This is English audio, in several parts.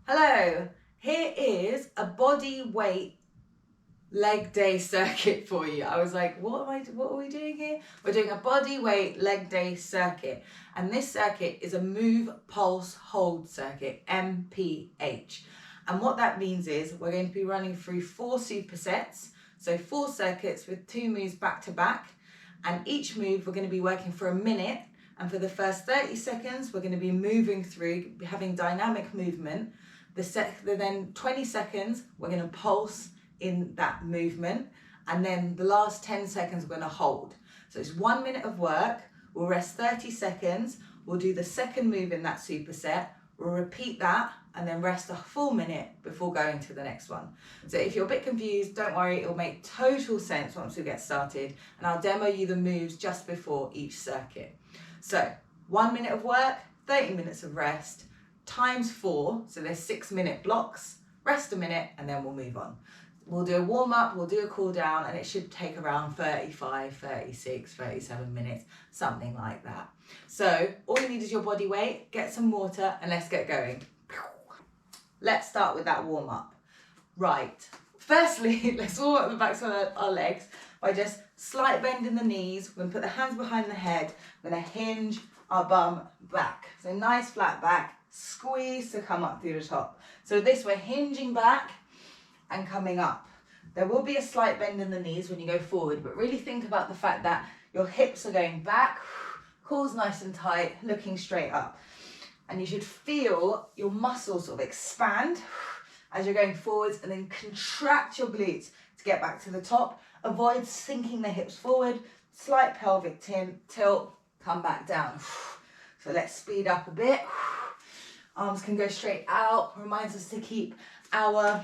Hello, here is a body weight leg day circuit for you. I was like, what are we doing here? We're doing a body weight leg day circuit, and this circuit is a move, pulse, hold circuit, MPH. And what that means is we're going to be running through 4 supersets, so 4 circuits with 2 moves back to back, and each move we're going to be working for a minute, and for the first 30 seconds we're going to be moving through, having dynamic movement. Then 20 seconds we're going to pulse in that movement, and then the last 10 seconds we're going to hold. So it's 1 minute of work, we'll rest 30 seconds, we'll do the second move in that superset, we'll repeat that, and then rest a full minute before going to the next one. So if you're a bit confused, don't worry, it'll make total sense once we get started, and I'll demo you the moves just before each circuit. So 1 minute of work, 30 minutes of rest, times 4, so there's 6-minute blocks, rest a minute, and then we'll move on. We'll do a warm up, we'll do a cool down, and it should take around 35, 36, 37 minutes, something like that. So all you need is your body weight, get some water, and let's get going. Let's start with that warm up. Right, firstly, let's warm up the backs of our legs by just slight bend in the knees. We're gonna put the hands behind the head, we're gonna hinge our bum back. So nice flat back, squeeze to come up through the top. So this, we're hinging back and coming up. There will be a slight bend in the knees when you go forward, but really think about the fact that your hips are going back, core's nice and tight, looking straight up. And you should feel your muscles sort of expand as you're going forwards, and then contract your glutes to get back to the top. Avoid sinking the hips forward, slight pelvic tilt, come back down. So let's speed up a bit. Arms can go straight out, reminds us to keep our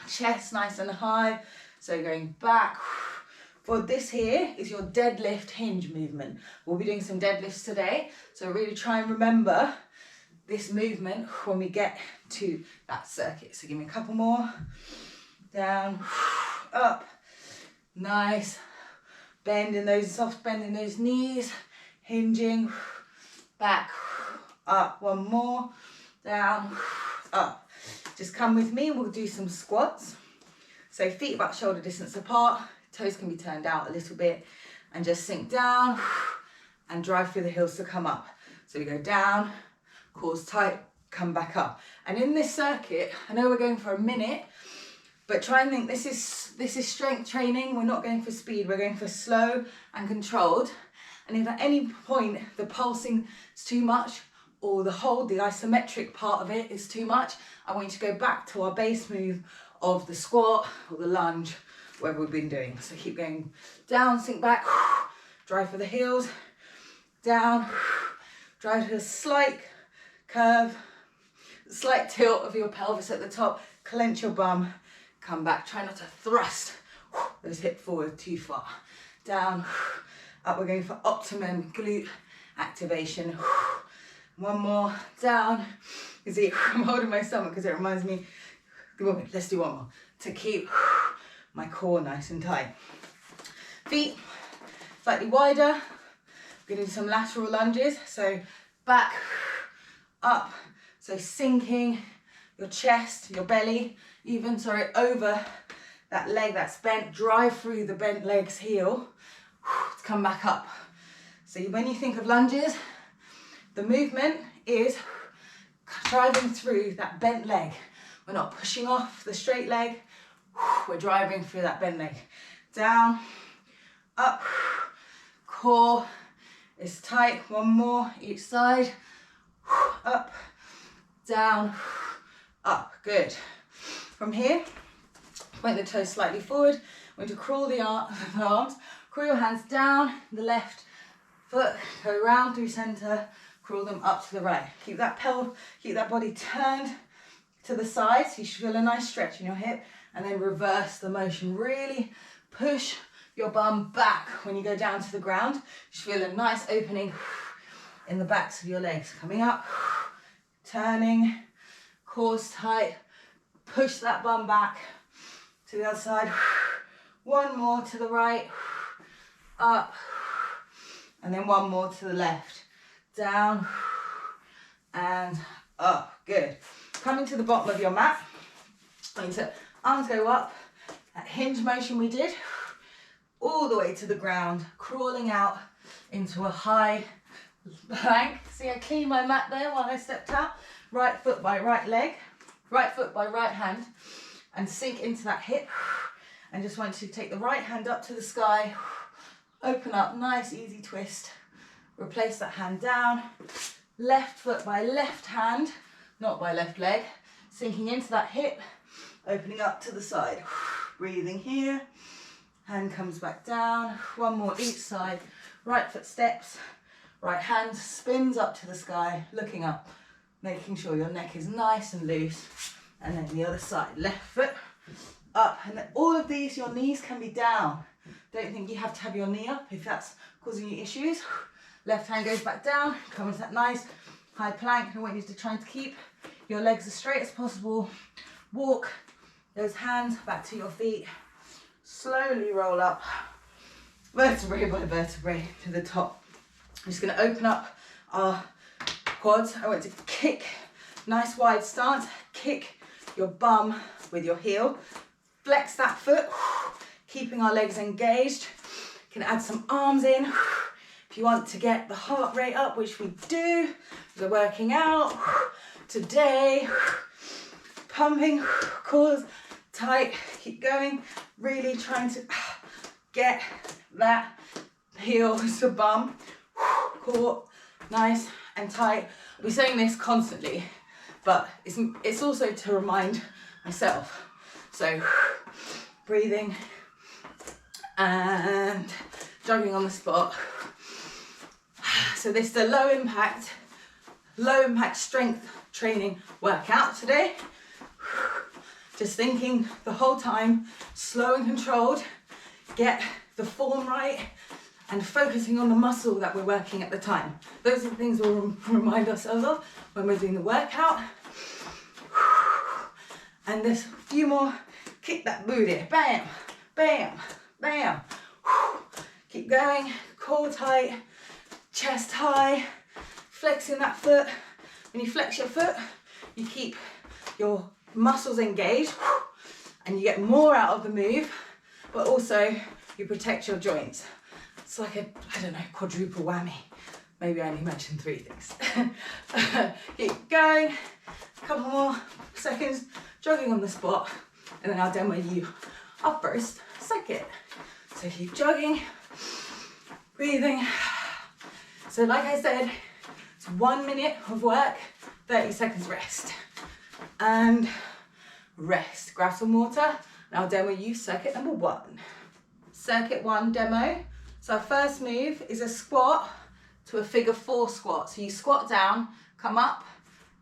chest nice and high. So going back. For this here is your deadlift hinge movement. We'll be doing some deadlifts today, so really try and remember this movement when we get to that circuit. So give me a couple more. Down, up, nice. Bend in those, soft bend in those knees, hinging, back, up, one more, down, up. Just come with me, we'll do some squats. So feet about shoulder distance apart, toes can be turned out a little bit, and just sink down and drive through the heels to come up. So we go down, core's tight, come back up. And in this circuit, I know we're going for a minute, but try and think this is strength training. We're not going for speed, we're going for slow and controlled. And if at any point the pulsing is too much, or the hold, the isometric part of it is too much, I want you to go back to our base move of the squat or the lunge, whatever we've been doing. So keep going down, sink back, drive for the heels, down, drive to a slight curve, slight tilt of your pelvis at the top, clench your bum, come back, try not to thrust those hips forward too far. Down, up, we're going for optimum glute activation. One more, down. You see, I'm holding my stomach because it reminds me, let's do one more, to keep my core nice and tight. Feet slightly wider. We're gonna do some lateral lunges. So back, up. So sinking your chest, your belly, even, over that leg that's bent. Drive through the bent leg's heel to come back up. So when you think of lunges, the movement is driving through that bent leg. We're not pushing off the straight leg, we're driving through that bent leg. Down, up, core is tight. One more each side. Up, down, up. Good. From here, point the toes slightly forward. We're going to crawl the arms, crawl your hands down, the left foot, go round through center, crawl them up to the right. Keep that body turned to the side, so you should feel a nice stretch in your hip, and then reverse the motion. Really push your bum back when you go down to the ground. You should feel a nice opening in the backs of your legs. Coming up, turning, core's tight, push that bum back to the other side. One more to the right, up, and then one more to the left. Down and up. Good. Coming to the bottom of your mat, going to arms go up, that hinge motion we did, all the way to the ground, crawling out into a high plank. See, I cleaned my mat there while I stepped out. Right foot by right leg, right foot by right hand, and sink into that hip. And just want you to take the right hand up to the sky, open up, nice easy twist. Replace that hand down, left foot by left hand, not by left leg, sinking into that hip, opening up to the side. Breathing here, hand comes back down, one more each side, right foot steps, right hand spins up to the sky, looking up, making sure your neck is nice and loose, and then the other side, left foot up, and then all of these, your knees can be down. Don't think you have to have your knee up if that's causing you issues. Left hand goes back down, come into that nice high plank. I want you to try to keep your legs as straight as possible. Walk those hands back to your feet. Slowly roll up, vertebrae by vertebrae to the top. I'm just going to open up our quads. I want to kick, nice wide stance. Kick your bum with your heel. Flex that foot, keeping our legs engaged. You can add some arms in. If you want to get the heart rate up, which we do, we're working out today, pumping, core tight, keep going, really trying to get that heel to bum, core nice and tight. I'll be saying this constantly, but it's also to remind myself. So breathing and jogging on the spot. So this is a low impact strength training workout today. Just thinking the whole time, slow and controlled, get the form right, and focusing on the muscle that we're working at the time. Those are the things we'll remind ourselves of when we're doing the workout. And there's a few more, kick that booty, bam, bam, bam. Keep going, core tight, chest high, flexing that foot. When you flex your foot, you keep your muscles engaged and you get more out of the move, but also you protect your joints. It's like a, I don't know, quadruple whammy. Maybe I only mentioned 3 things. Keep going, a couple more seconds, jogging on the spot, and then I'll demo you our first second. So keep jogging, breathing. So like I said, it's 1 minute of work, 30 seconds rest. And rest. Grab some water, and I'll demo you circuit number 1. Circuit 1 demo. So our first move is a squat to a figure 4 squat. So you squat down, come up,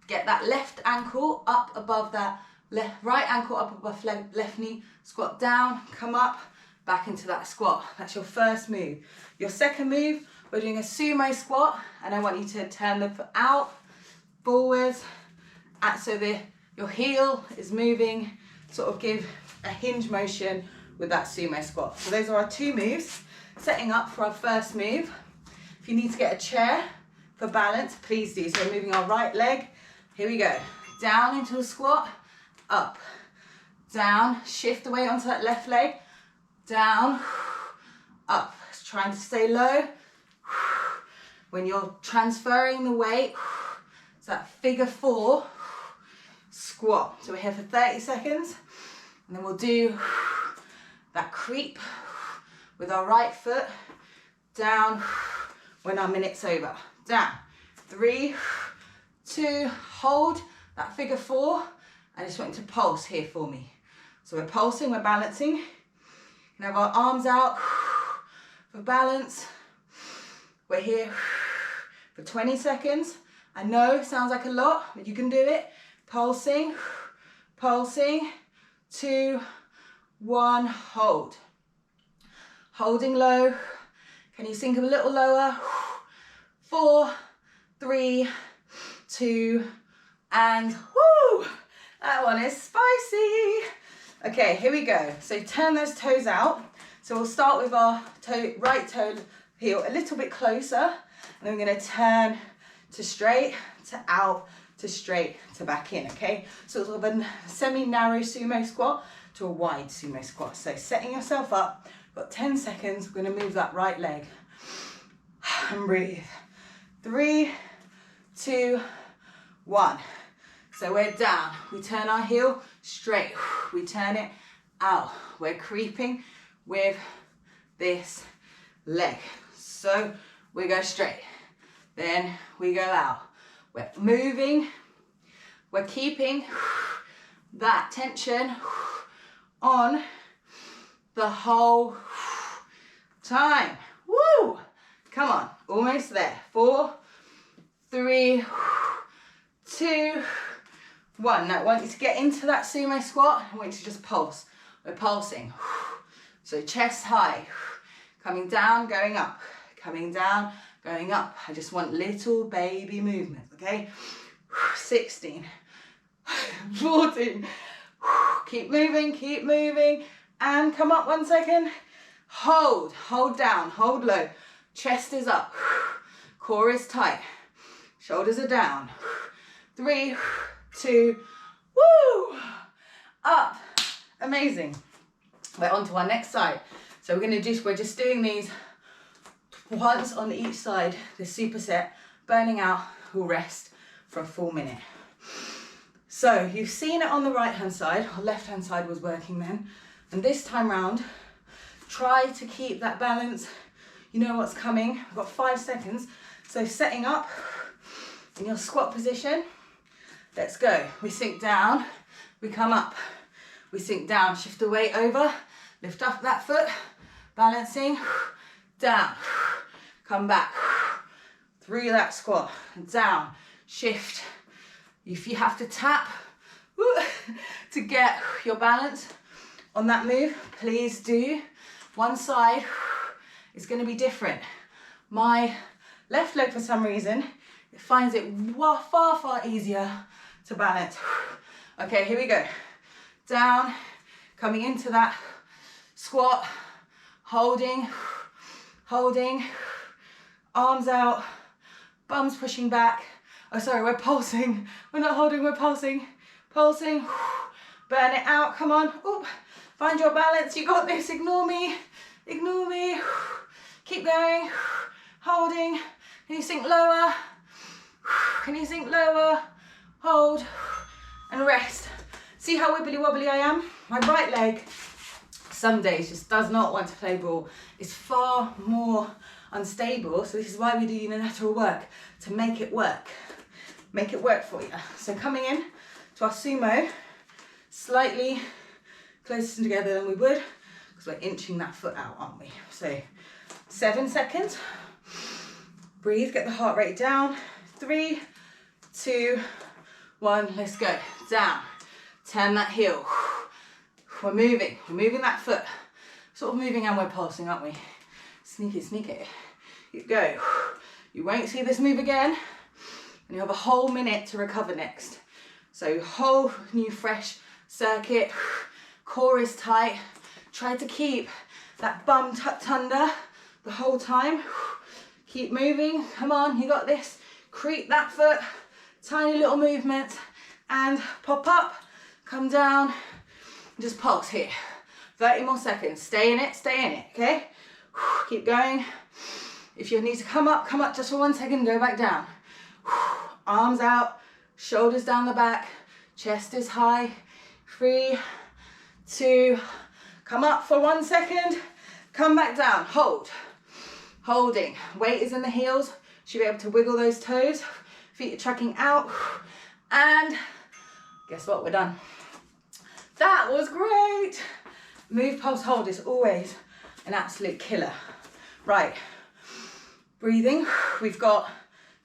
get that left ankle up above that right ankle up above left knee, squat down, come up, back into that squat. That's your first move. Your second move, we're doing a sumo squat, and I want you to turn the foot out, forwards, so your heel is moving, sort of give a hinge motion with that sumo squat. So those are our 2 moves. Setting up for our first move. If you need to get a chair for balance, please do. So we're moving our right leg. Here we go. Down into a squat, up, down, shift the weight onto that left leg, down, up. Trying to stay low. When you're transferring the weight, it's that figure 4 squat. So we're here for 30 seconds, and then we'll do that creep with our right foot down when our minute's over. Down, 3, 2, hold that figure 4. I just want you to pulse here for me. So we're pulsing, we're balancing. And have our arms out for balance. We're here for 20 seconds. I know it sounds like a lot, but you can do it. Pulsing, pulsing, 2, 1, hold. Holding low. Can you sink a little lower? 4, 3, 2, and whoo! That one is spicy. Okay, here we go. So turn those toes out. So we'll start with our right toe heel a little bit closer, and then we're going to turn to straight, to out, to straight to back in, okay? So sort of a semi-narrow sumo squat to a wide sumo squat. So setting yourself up, got 10 seconds, we're gonna move that right leg. And breathe. 3, 2, 1. So we're down, we turn our heel straight, we turn it out. We're creeping with this leg. So we go straight, then we go out. We're moving, we're keeping that tension on the whole time. Woo! Come on, almost there. 4, 3, 2, 1. Now I want you to get into that sumo squat. I want you to just pulse. We're pulsing. So chest high, coming down, going up, coming down, going up. I just want little baby movements, okay? 16, 14, keep moving, and come up 1 second. Hold down, hold low. Chest is up, core is tight, shoulders are down. 3, 2, woo! Up. Amazing. We're on to our next side. So we're just doing these once on each side, the superset, burning out, we'll rest for a full minute. So you've seen it on the right hand side, or left hand side was working then. And this time round, try to keep that balance. You know what's coming. We've got 5 seconds. So setting up in your squat position. Let's go. We sink down, we come up. We sink down, shift the weight over, lift up that foot, balancing, down, come back, through that squat, down, shift. If you have to tap to get your balance on that move, please do. One side is going to be different. My left leg, for some reason, it finds it far easier to balance. Okay, here we go. Down, coming into that squat, holding, arms out, bums pushing back. Oh, sorry, we're pulsing. We're not holding, we're pulsing. Burn it out, come on. Oop. Find your balance, you got this, ignore me. Keep going, holding. Can you sink lower? Hold, and rest. See how wibbly wobbly I am? My right leg, some days just does not want to play ball. It's far more unstable, so this is why we do unilateral work, to make it work. Make it work for you. So coming in to our sumo, slightly closer together than we would, because we're inching that foot out, aren't we? So 7 seconds. Breathe, get the heart rate down. 3, 2, 1, let's go. Down. Turn that heel. We're moving that foot. Sort of moving and we're pulsing, aren't we? Sneak it. You go. You won't see this move again. And you have a whole minute to recover next. So whole new fresh circuit. Core is tight. Try to keep that bum tucked under the whole time. Keep moving. Come on, you got this. Creep that foot. Tiny little movement. And pop up. Come down, just pulse here. 30 more seconds, stay in it, okay? Keep going. If you need to come up just for 1 second, go back down. Arms out, shoulders down the back, chest is high. 3, 2, come up for 1 second, come back down, holding. Weight is in the heels, should be able to wiggle those toes. Feet are tracking out, and guess what, we're done. That was great. Move, pulse, hold is always an absolute killer. Right, breathing. We've got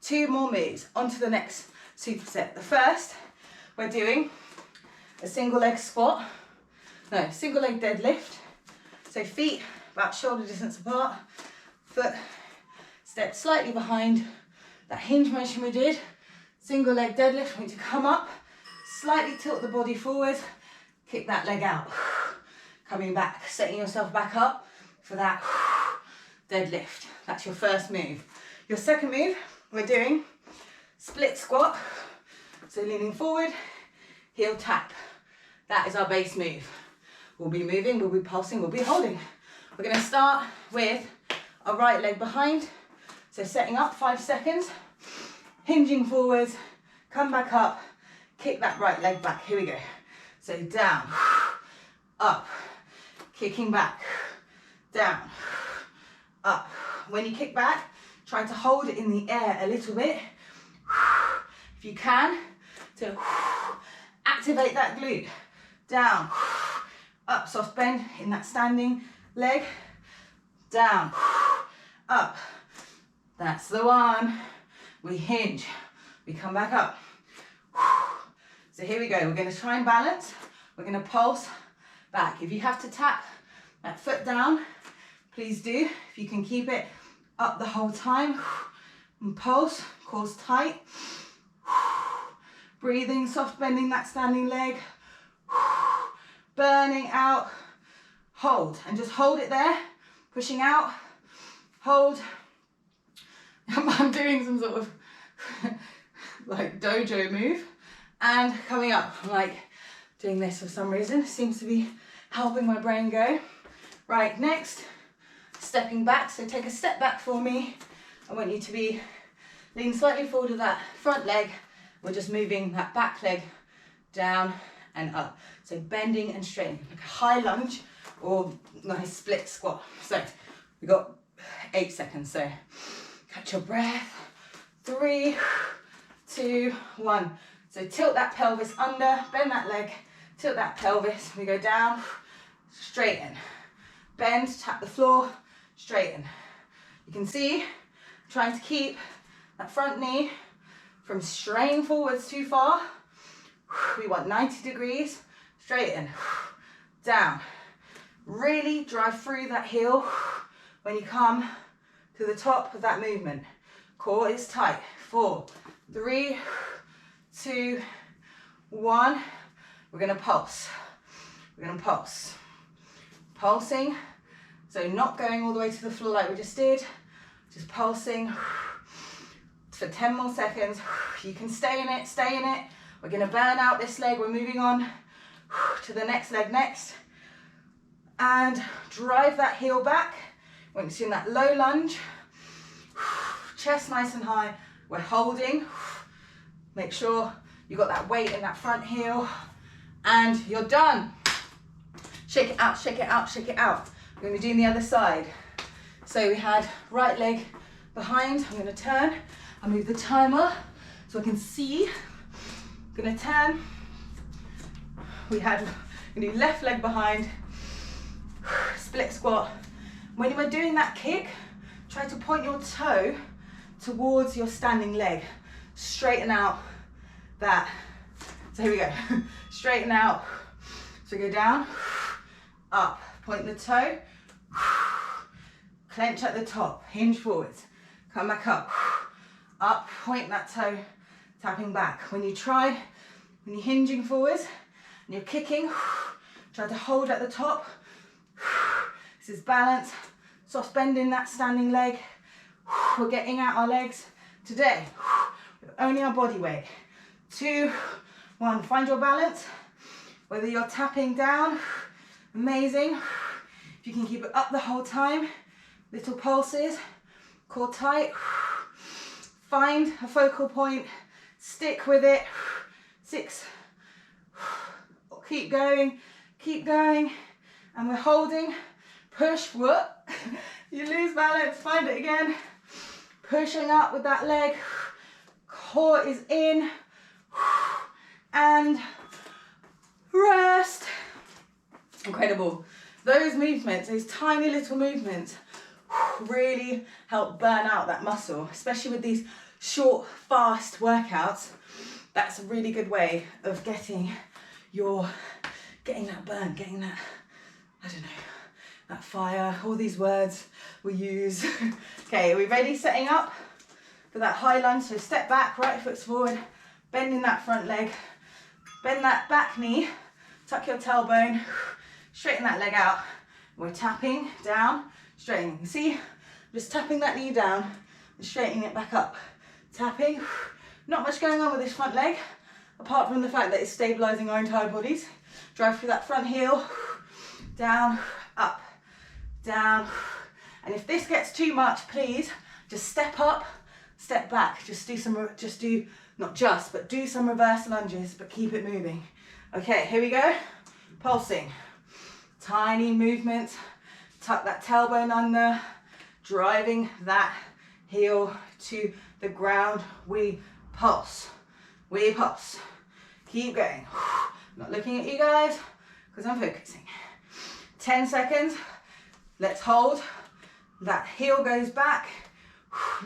2 more moves. On to the next superset. The first, we're doing a single leg deadlift. So feet about shoulder distance apart, foot step slightly behind that hinge motion we did. Single leg deadlift, we need to come up, slightly tilt the body forward, kick that leg out. Coming back, setting yourself back up for that deadlift. That's your first move. Your second move, we're doing split squat. So leaning forward, heel tap. That is our base move. We'll be moving, we'll be pulsing, we'll be holding. We're going to start with our right leg behind. So setting up 5 seconds, hinging forwards, come back up, kick that right leg back. Here we go. So down, up, kicking back, down, up. When you kick back, try to hold it in the air a little bit. If you can, to activate that glute. Down, up, soft bend in that standing leg. Down, up. That's the one. We hinge, we come back up. So here we go, we're going to try and balance. We're going to pulse back. If you have to tap that foot down, please do. If you can keep it up the whole time. And pulse, cores tight. Breathing, soft bending that standing leg. Burning out. Hold, and just hold it there. Pushing out. Hold. I'm doing some sort of like dojo move. And coming up, I'm like doing this for some reason. Seems to be helping my brain go. Right, next, stepping back. So take a step back for me. I want you to be lean slightly forward with that front leg. We're just moving that back leg down and up. So bending and straightening, like a high lunge or nice split squat. So we got 8 seconds. So catch your breath. 3, 2, 1. So tilt that pelvis under, bend that leg, tilt that pelvis. We go down, straighten, bend, tap the floor, straighten. You can see, trying to keep that front knee from straying forwards too far. We want 90 degrees, straighten, down. Really drive through that heel when you come to the top of that movement. Core is tight. 4, 3, 2, 1. We're going to pulse. We're going to pulse. Pulsing. So not going all the way to the floor like we just did. Just pulsing for 10 more seconds. You can stay in it, stay in it. We're going to burn out this leg. We're moving on to the next leg next. And drive that heel back. Once you're in that low lunge, chest nice and high. We're holding. Make sure you got that weight in that front heel. And you're done. Shake it out, shake it out, shake it out. We're going to be doing the other side. So we had right leg behind. I'm going to turn. I'll move the timer so I can see. I'm going to turn. We're going to do left leg behind. Split squat. When you are doing that kick, try to point your toe towards your standing leg. Straighten out that. So here we go. Straighten out. So go down, up, point the toe, clench at the top, hinge forwards, come back up, point that toe, tapping back. When you're hinging forwards and you're kicking, try to hold at the top. This is balance, soft bending that standing leg. We're getting out our legs today. Only our body weight. 2, 1. Find your balance. Whether you're tapping down, amazing. If you can keep it up the whole time, little pulses, core tight. Find a focal point, stick with it. 6. Keep going, and we're holding. Push, whoop. You lose balance, find it again. Pushing up with that leg. Core is in. And rest. Incredible. Those movements, those tiny little movements, really help burn out that muscle, especially with these short, fast workouts. That's a really good way of getting that burn, getting that, I don't know, that fire. All these words we use. Okay, are we ready? Setting up for that high lunge. So step back, right foot's forward, bending that front leg, bend that back knee, tuck your tailbone, straighten that leg out. We're tapping down, straightening. You see, just tapping that knee down and straightening it back up. Tapping, not much going on with this front leg. apart from the fact that it's stabilizing our entire bodies. Drive through that front heel, down, up, down. And if this gets too much, please just step up, step back. Just do some reverse lunges, but keep it moving. Okay, here we go. Pulsing. Tiny movements. Tuck that tailbone under, driving that heel to the ground. We pulse. We pulse. Keep going. Not looking at you guys because I'm focusing. 10 seconds. Let's hold. That heel goes back.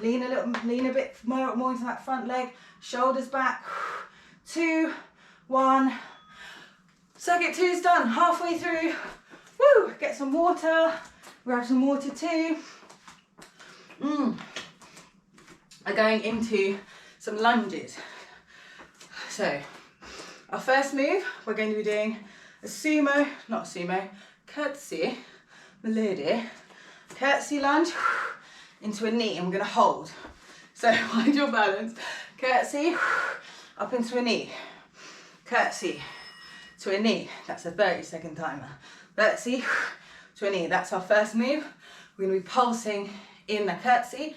Lean a bit more into that front leg. Shoulders back. 2, 1. Circuit 2 is done. Halfway through. Woo! Get some water. Grab some water too. I'm going into some lunges. So, our first move, we're going to be doing a curtsy, melody, curtsy lunge into a knee, and we're going to hold. So, find your balance. Curtsy, up into a knee. Curtsy to a knee. That's a 30-second timer. Curtsy to a knee. That's our first move. We're going to be pulsing in the curtsy.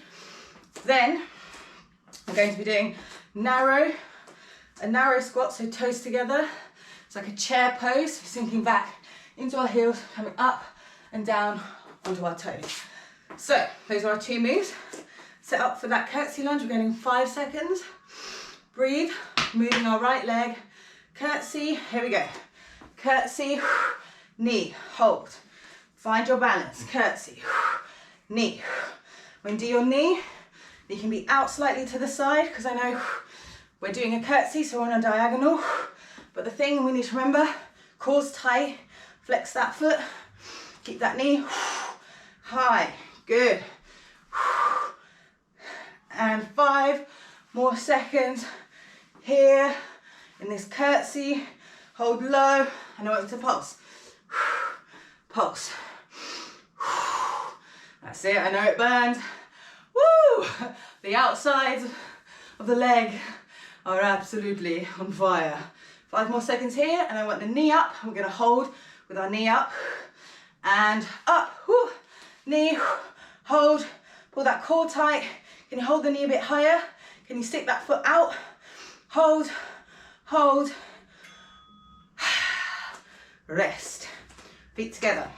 Then we're going to be doing a narrow squat, so toes together. It's like a chair pose, sinking back into our heels, coming up and down onto our toes. So those are our 2 moves. Set up for that curtsy lunge. We're going in 5 seconds. Breathe, moving our right leg. Curtsy, here we go. Curtsy, knee, hold. Find your balance. Curtsy, knee. When you do your knee, you can be out slightly to the side, because I know we're doing a curtsy, so we're on a diagonal. But the thing we need to remember, core's tight, flex that foot, keep that knee high. Good. And 5 more seconds here in this curtsy. Hold low. I know it's a pulse. Pulse. That's it. I know it burns. Woo! The outsides of the leg are absolutely on fire. 5 more seconds here, and I want the knee up. We're going to hold with our knee up and up. Woo. Knee, hold, pull that core tight. Can you hold the knee a bit higher? Can you stick that foot out? Hold, hold. Rest. Feet together.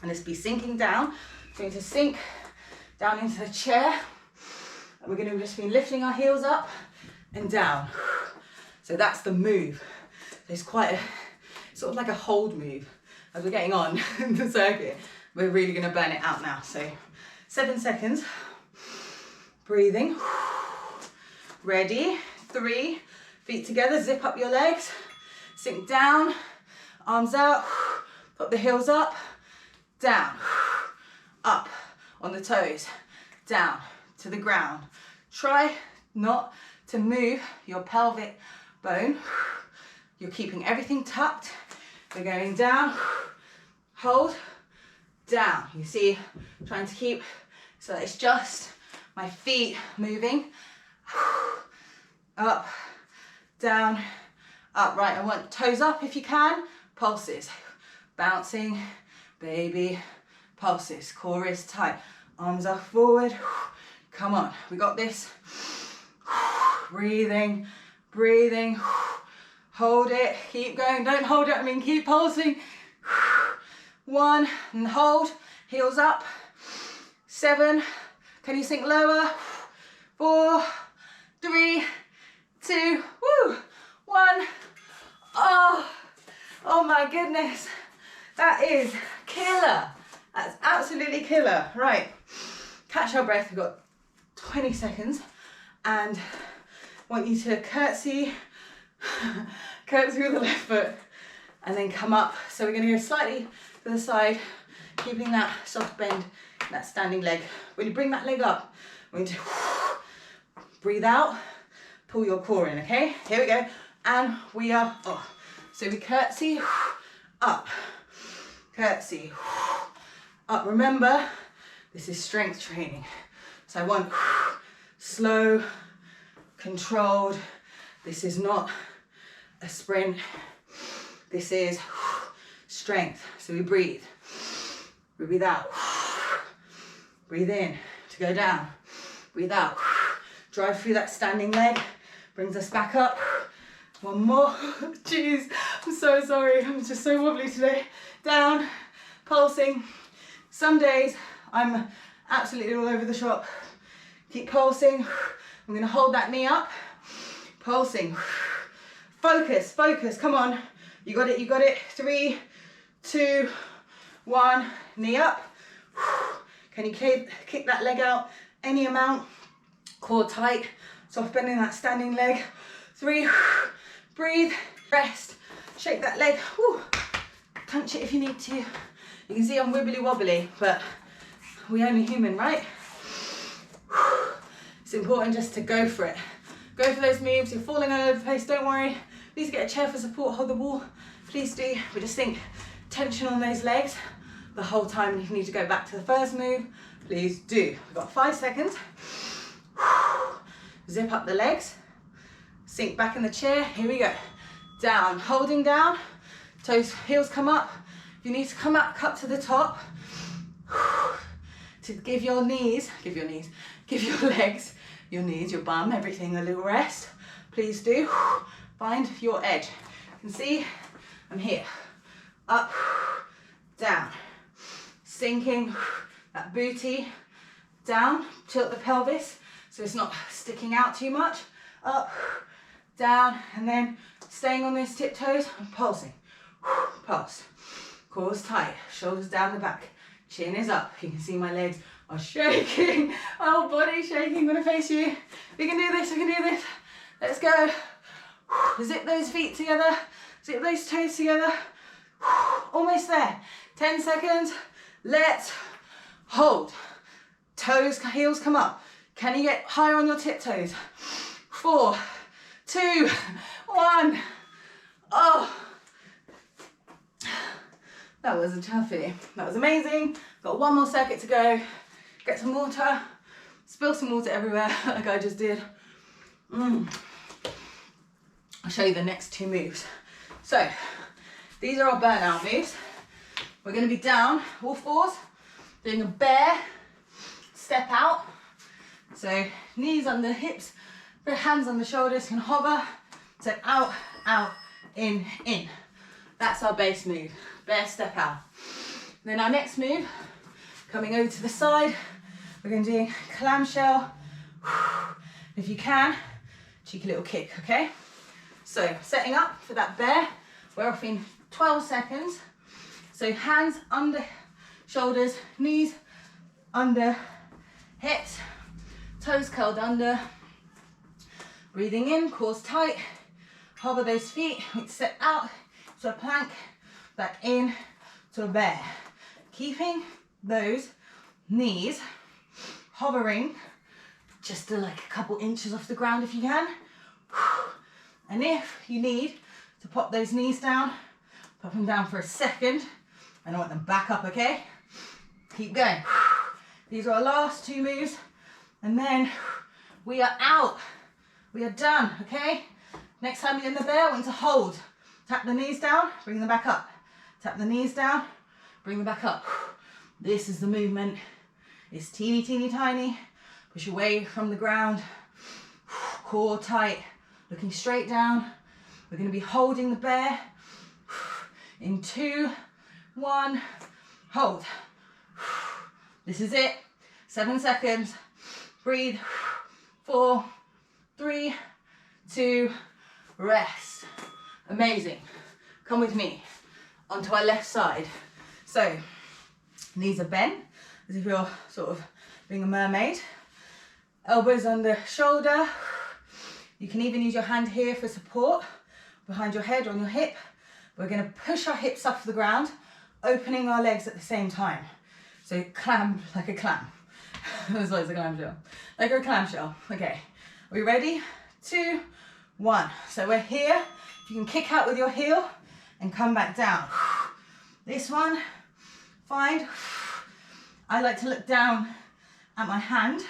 And let's be sinking down. We're going to sink down into the chair. And we're going to just be lifting our heels up and down. So that's the move. So it's quite sort of like a hold move. As we're getting on in the circuit, we're really going to burn it out now. So 7 seconds. Breathing. Ready. 3. Feet together. Zip up your legs. Sink down. Arms out. Put the heels up. Down. Up on the toes. Down to the ground. Try not to move your pelvic bone. You're keeping everything tucked. We're going down. Hold. Down. You see, trying to keep, so it's just my feet moving. Up, down, up. Right, I want toes up if you can. Pulses. Bouncing, baby, pulses. Core is tight. Arms are forward. Come on, we got this. Breathing, breathing. Hold it, keep going. Don't hold it, I mean keep pulsing. 1, and hold. Heels up. 7. Can you sink lower? 4, 3, 2, 1. Oh my goodness. That is killer. That's absolutely killer. Right, catch our breath. We've got 20 seconds. And I want you to curtsy with the left foot, and then come up. So we're going to go slightly to the side, keeping that soft bend, that standing leg. When you bring that leg up, we're going to breathe out, pull your core in, okay? Here we go. And we are off. So we curtsy, up, curtsy, up. Remember, this is strength training. So I want slow, controlled This is not a sprint. This is strength. So we breathe. We breathe out. Breathe in to go down. Breathe out. Drive through that standing leg. Brings us back up. One more. Jeez, I'm so sorry. I'm just so wobbly today. Down, pulsing. Some days I'm absolutely all over the shop. Keep pulsing. I'm gonna hold that knee up. Pulsing. Focus, focus, come on. You got it, you got it. 3, 2, 1, knee up. Can you kick that leg out any amount? Core tight, soft bending that standing leg. 3, breathe, rest, shake that leg. Whew. Punch it if you need to. You can see I'm wibbly wobbly, but we're only human, right? It's important just to go for it. Go for those moves. You're falling all over the place, don't worry. Please get a chair for support, hold the wall. Please do, but just think tension on those legs the whole time. If you need to go back to the first move, please do. We've got 5 seconds. Zip up the legs, sink back in the chair. Here we go. Down, holding down, toes, heels come up. You need to come up to the top to give your legs, your knees, your bum, everything a little rest. Please do. Find your edge. You can see I'm here. Up, down. Sinking that booty down. Tilt the pelvis so it's not sticking out too much. Up, down, and then staying on those tiptoes and pulsing. Pulse. Core's tight. Shoulders down the back. Chin is up. You can see my legs are shaking. My whole body's shaking. I'm gonna face you. We can do this, we can do this. Let's go. Zip those feet together. Zip those toes together. Almost there. 10 seconds. Let's hold. Toes, heels come up. Can you get higher on your tiptoes? 4, 2, 1. Oh. That was a toughie. That was amazing. Got one more circuit to go. Get some water. Spill some water everywhere like I just did. I'll show you the next 2 moves. So, these are our burnout moves. We're gonna be down, all fours, doing a bear step out. So, knees under the hips, hands on the shoulders, can hover. So, out, out, in, in. That's our base move, bear step out. Then our next move, coming over to the side, we're gonna do clamshell. If you can, cheeky little kick, okay? So setting up for that bear, we're off in 12 seconds. So hands under shoulders, knees under hips, toes curled under. Breathing in, core's tight. Hover those feet, step out to a plank, back in to a bear. Keeping those knees hovering just to like a couple inches off the ground if you can. And if you need to pop those knees down, pop them down for a second. I don't want them back up, okay? Keep going. These are our last 2 moves. And then we are out. We are done, okay? Next time you're in the bear, I want you to hold. Tap the knees down, bring them back up. Tap the knees down, bring them back up. This is the movement. It's teeny, teeny, tiny. Push away from the ground. Core tight, looking straight down. We're gonna be holding the bear. In 2, 1, hold. This is it. 7 seconds. Breathe. 4, 3, 2, rest. Amazing. Come with me onto our left side. So, knees are bent as if you're sort of being a mermaid. Elbows under shoulder. You can even use your hand here for support behind your head, on your hip. We're going to push our hips off the ground, opening our legs at the same time. So clam, like a clam. That's what it's a clamshell. Like a clamshell. Okay, are we ready? 2, 1. So we're here. If you can kick out with your heel and come back down. This one, find. I like to look down at my hand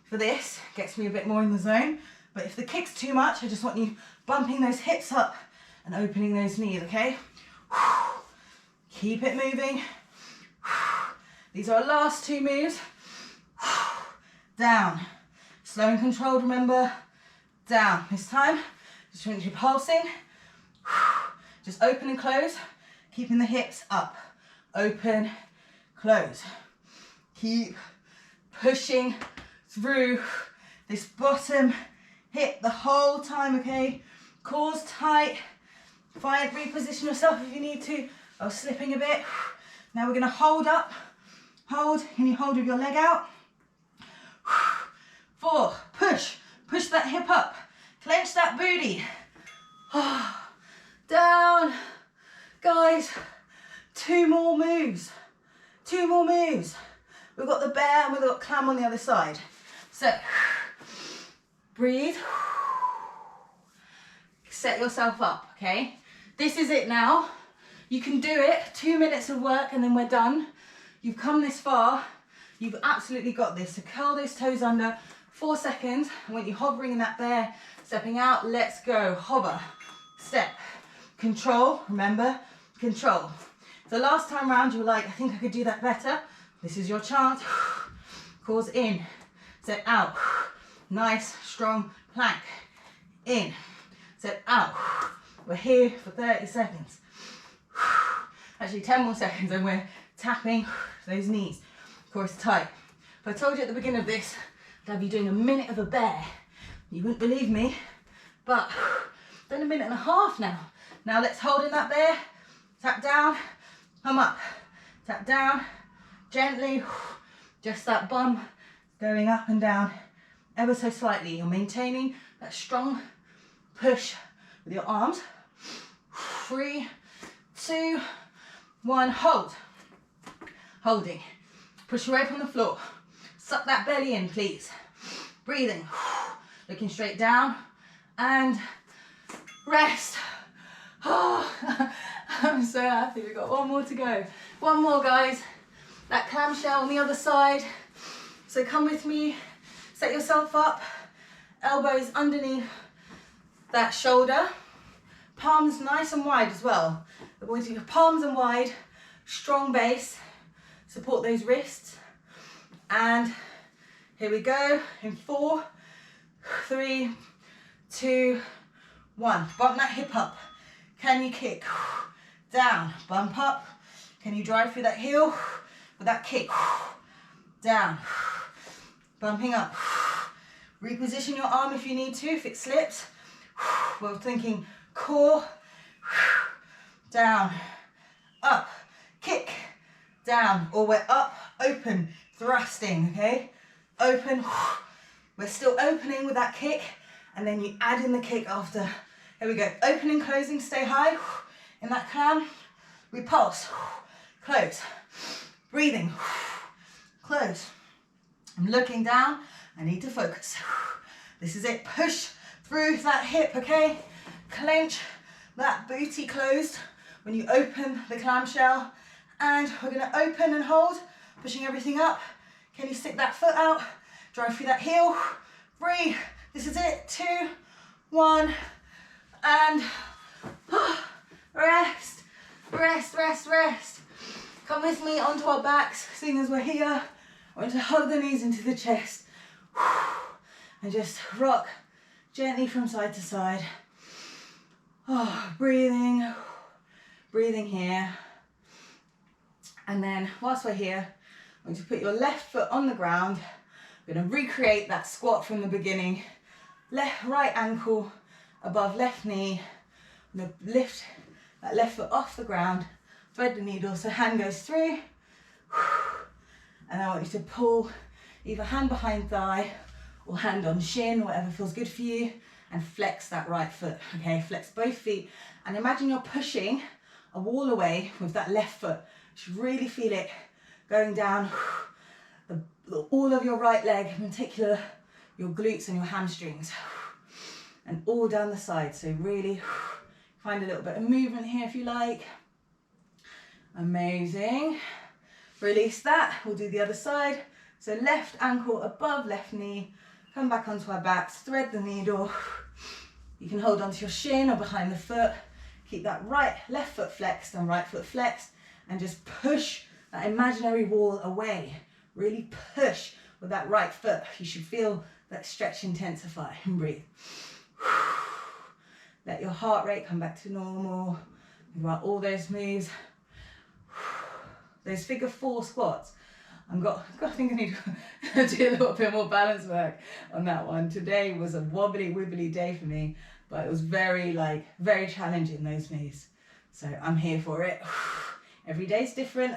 for this. Gets me a bit more in the zone. But if the kick's too much, I just want you bumping those hips up and opening those knees, okay? Keep it moving. These are our last two moves. Down. Slow and controlled, remember. Down. This time, just want you pulsing. Just open and close, keeping the hips up. Open, close. Keep pushing through this bottom hip the whole time, okay? Cores tight. Reposition yourself if you need to. I was slipping a bit. Now we're gonna hold up. Hold, can you hold with your leg out? 4, push that hip up. Clench that booty. Down. Guys, 2 more moves. 2 more moves. We've got the bear and we've got clam on the other side. So, breathe. Set yourself up, okay? This is it now. You can do it, 2 minutes of work and then we're done. You've come this far, you've absolutely got this. So curl those toes under, 4 seconds. I want you hovering in that bear, stepping out, let's go. Hover, step, control, remember, control. So last time round you were like, I think I could do that better. This is your chance. Cores in, step out. Nice, strong plank. In, step out. We're here for 30 seconds. Actually 10 more seconds and we're tapping those knees. Core tight. If I told you at the beginning of this, I'd have you doing a minute of a bear. You wouldn't believe me, but I've done a minute and a half now. Now let's hold in that bear. Tap down, come up. Tap down, gently. Just that bum going up and down ever so slightly. You're maintaining that strong push with your arms. 3, 2, 1, hold. Holding. Push away from the floor. Suck that belly in, please. Breathing. Looking straight down. And rest. Oh, I'm so happy. We've got 1 more to go. 1 more, guys. That clamshell on the other side. So come with me. Set yourself up. Elbows underneath that shoulder. Palms nice and wide as well. I want you to palms and wide, strong base, support those wrists. And here we go in 4, 3, 2, 1. Bump that hip up. Can you kick? Down, bump up. Can you drive through that heel with that kick? Down, bumping up. Reposition your arm if you need to, if it slips. We're thinking core, down, up, kick, down, or we're up, open, thrusting, okay? Open, we're still opening with that kick, and then you add in the kick after. Here we go, opening, closing, stay high, in that clam, we pulse, close, breathing, close. I'm looking down, I need to focus. This is it, push through that hip, okay? Clench that booty closed when you open the clamshell, and we're gonna open and hold, pushing everything up. Can you stick that foot out? Drive through that heel. 3, this is it, 2, 1, and rest, rest, rest, rest. Come with me onto our backs, seeing as we're here. I want to hug the knees into the chest and just rock gently from side to side. Oh, breathing, breathing here. And then whilst we're here, I'm going to put your left foot on the ground. We're going to recreate that squat from the beginning. Right ankle above left knee. I'm going to lift that left foot off the ground, thread the needle so hand goes through. And I want you to pull either hand behind thigh or hand on shin, whatever feels good for you, and flex that right foot, okay? Flex both feet, and imagine you're pushing a wall away with that left foot. You should really feel it going down all of your right leg, in particular your glutes and your hamstrings, and all down the side. So really find a little bit of movement here if you like. Amazing. Release that, we'll do the other side. So left ankle above left knee, come back onto our backs, thread the needle. You can hold onto your shin or behind the foot. Keep that left foot flexed and right foot flexed, and just push that imaginary wall away. Really push with that right foot. You should feel that stretch intensify, and breathe. Let your heart rate come back to normal. Think about all those moves. Those figure 4 squats. I think I need to do a little bit more balance work on that one. Today was a wobbly wibbly day for me, but it was very challenging, those moves. So I'm here for it. Every day's different.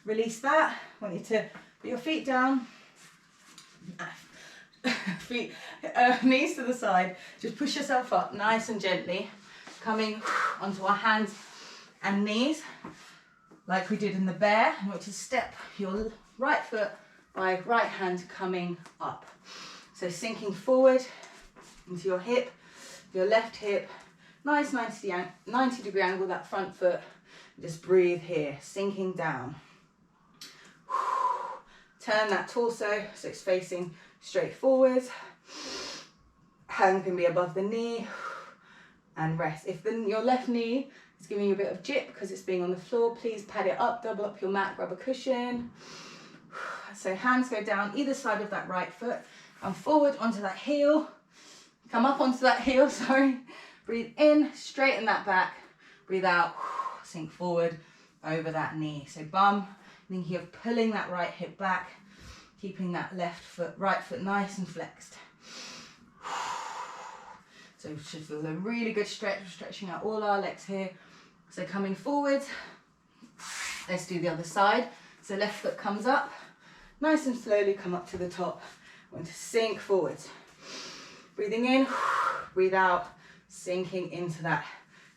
Release that. I want you to put your feet down. Knees to the side. Just push yourself up nice and gently, coming onto our hands and knees like we did in the bear. I want you to step your right foot by right hand coming up. So sinking forward into your hip, your left hip, nice 90 degree angle, that front foot. Just breathe here, sinking down. Turn that torso so it's facing straight forward. Hand can be above the knee, and rest. If your left knee is giving you a bit of jip because it's being on the floor, please pad it up, double up your mat, grab a cushion. So hands go down either side of that right foot, come forward onto that heel, come up onto that heel, sorry. Breathe in, straighten that back, breathe out, sink forward over that knee. So bum, thinking of pulling that right hip back, keeping that right foot nice and flexed. So we should feel a really good stretch. We're stretching out all our legs here. So coming forward, let's do the other side. So left foot comes up, nice and slowly come up to the top. We're going to sink forward. Breathing in, breathe out, sinking into that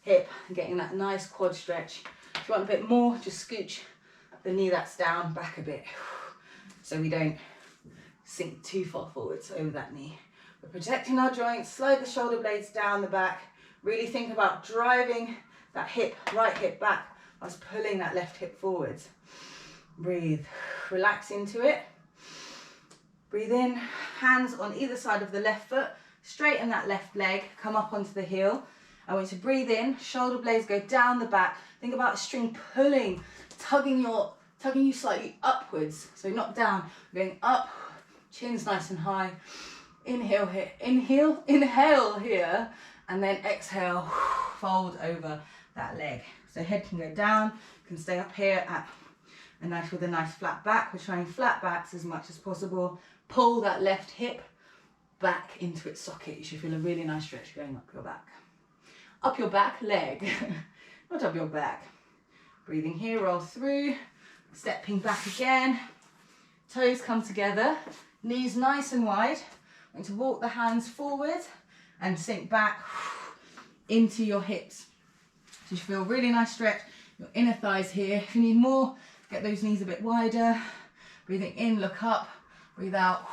hip and getting that nice quad stretch. If you want a bit more, just scooch the knee that's down back a bit so we don't sink too far forwards over that knee. We're protecting our joints, slide the shoulder blades down the back. Really think about driving that right hip back whilst pulling that left hip forwards. Breathe, relax into it. Breathe in, hands on either side of the left foot, straighten that left leg, come up onto the heel. I want you to breathe in, shoulder blades go down the back. Think about a string pulling, tugging you slightly upwards. So not down, going up, chin's nice and high. Inhale here, inhale here, and then exhale, fold over that leg. So head can go down, can stay up here with a nice flat back. We're trying flat backs as much as possible. Pull that left hip back into its socket. You should feel a really nice stretch going up your back. Up your back leg, not up your back. Breathing here, roll through, stepping back again. Toes come together, knees nice and wide. I'm going to walk the hands forward and sink back into your hips. So you feel a really nice stretch, your inner thighs here. If you need more, get those knees a bit wider. Breathing in, look up, breathe out.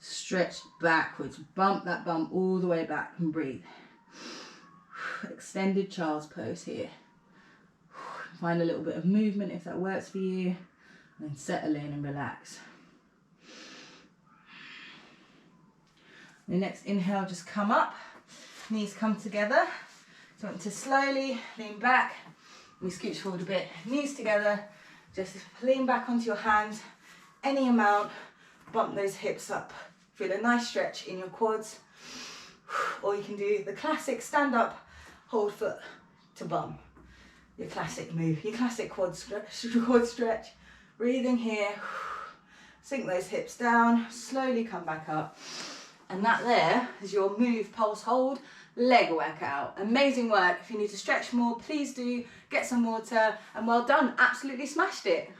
Stretch backwards, bump that bum all the way back and breathe. Extended child's pose here. Find a little bit of movement if that works for you, and then settle in and relax. The next inhale, just come up, knees come together. So I want to slowly lean back, we scooch forward a bit, knees together, just lean back onto your hands, any amount, bump those hips up. Feel a nice stretch in your quads, or you can do the classic stand up, hold foot to bum. Your classic move, your classic quad stretch. Breathing here, sink those hips down, slowly come back up. And that there is your move, pulse, hold, leg workout. Amazing work. If you need to stretch more, please do. Get some water, and well done. Absolutely smashed it.